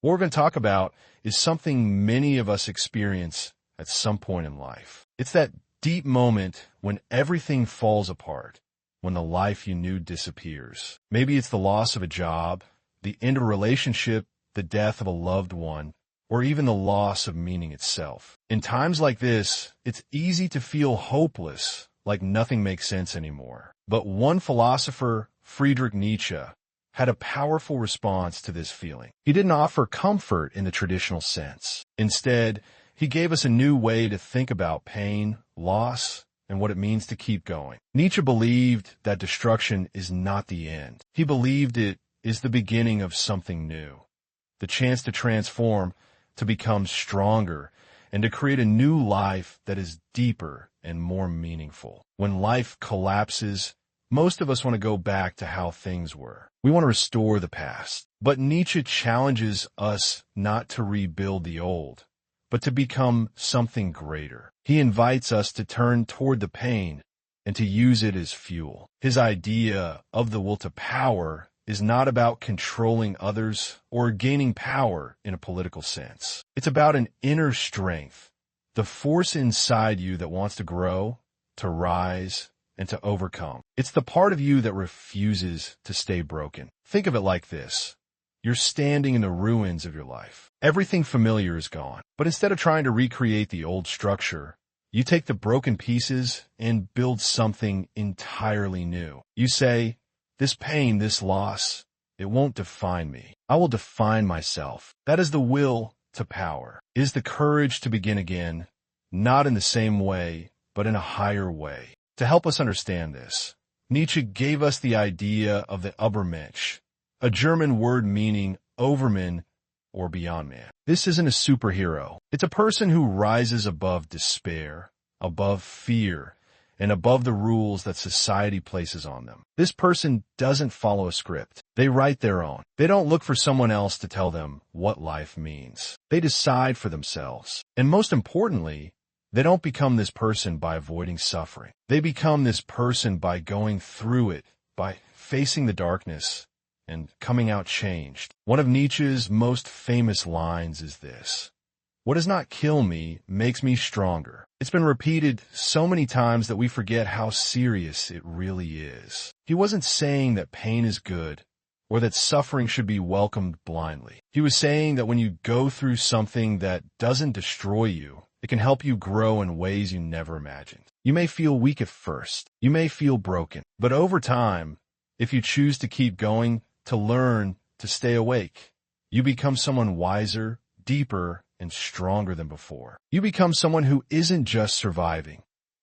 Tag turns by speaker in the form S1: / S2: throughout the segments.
S1: What we're going to talk about is something many of us experience at some point in life. It's that deep moment when everything falls apart, when the life you knew disappears. Maybe it's the loss of a job, the end of a relationship, the death of a loved one, or even the loss of meaning itself. In times like this, it's easy to feel hopeless, like nothing makes sense anymore. But one philosopher, Friedrich Nietzsche, had a powerful response to this feeling. He didn't offer comfort in the traditional sense. Instead, he gave us a new way to think about pain, loss, and what it means to keep going. Nietzsche believed that destruction is not the end. He believed it is the beginning of something new, the chance to transform, to become stronger, and to create a new life that is deeper and more meaningful. When life collapses, most of us want to go back to how things were. We want to restore the past. But Nietzsche challenges us not to rebuild the old, but to become something greater. He invites us to turn toward the pain and to use it as fuel. His idea of the will to power is not about controlling others or gaining power in a political sense. It's about an inner strength, the force inside you that wants to grow, to rise, and to overcome. It's the part of you that refuses to stay broken. Think of it like this. You're standing in the ruins of your life. Everything familiar is gone. But instead of trying to recreate the old structure, you take the broken pieces and build something entirely new. You say, this pain, this loss, it won't define me. I will define myself. That is the will to power. It is the courage to begin again, not in the same way, but in a higher way. To help us understand this, Nietzsche gave us the idea of the Übermensch, a German word meaning overman or beyond man. This isn't a superhero. It's a person who rises above despair, above fear, and above the rules that society places on them. This person doesn't follow a script. They write their own. They don't look for someone else to tell them what life means. They decide for themselves. And most importantly, they don't become this person by avoiding suffering. They become this person by going through it, by facing the darkness, and coming out changed. One of Nietzsche's most famous lines is this: "What does not kill me makes me stronger." It's been repeated so many times that we forget how serious it really is. He wasn't saying that pain is good or that suffering should be welcomed blindly. He was saying that when you go through something that doesn't destroy you, it can help you grow in ways you never imagined. You may feel weak at first. You may feel broken. But over time, if you choose to keep going, to learn, to stay awake, you become someone wiser, deeper, and stronger than before. You become someone who isn't just surviving.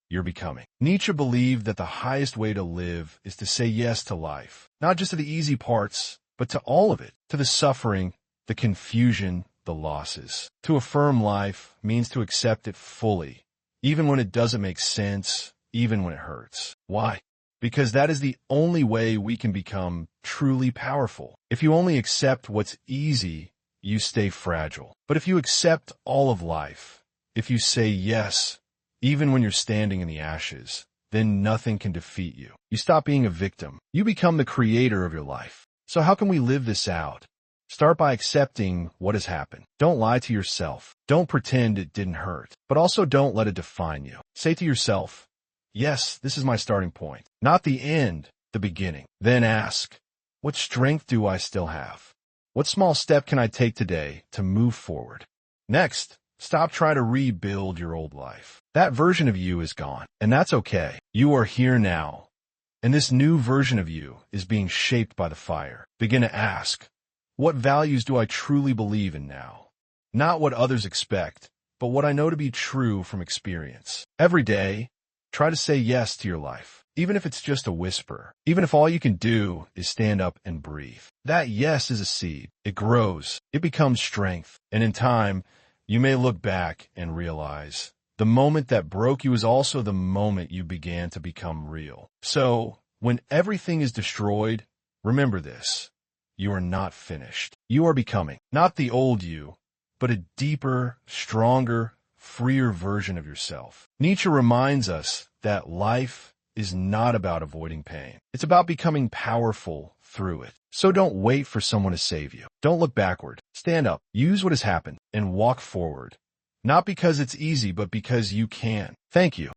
S1: You're becoming. Nietzsche believed that the highest way to live is to say yes to life, not just to the easy parts, but to all of it, to the suffering, the confusion, the losses. To affirm life means to accept it fully, even when it doesn't make sense, even when it hurts. Why? Because that is the only way we can become truly powerful. If you only accept what's easy, you stay fragile. But if you accept all of life, if you say yes, even when you're standing in the ashes, then nothing can defeat you. You stop being a victim. You become the creator of your life. So how can we live this out? Start by accepting what has happened. Don't lie to yourself. Don't pretend it didn't hurt. But also don't let it define you. Say to yourself, yes, this is my starting point. Not the end, the beginning. Then ask, what strength do I still have? What small step can I take today to move forward? Next, stop trying to rebuild your old life. That version of you is gone, and that's okay. You are here now, and this new version of you is being shaped by the fire. Begin to ask, what values do I truly believe in now? Not what others expect, but what I know to be true from experience. Every day, try to say yes to your life, even if it's just a whisper, even if all you can do is stand up and breathe. That yes is a seed. It grows. It becomes strength. And in time, you may look back and realize the moment that broke you is also the moment you began to become real. So, when everything is destroyed, remember this. You are not finished. You are becoming, not the old you, but a deeper, stronger, freer version of yourself. Nietzsche reminds us that life is not about avoiding pain. It's about becoming powerful through it. So don't wait for someone to save you. Don't look backward. Stand up, use what has happened, and walk forward. Not because it's easy, but because you can. Thank you.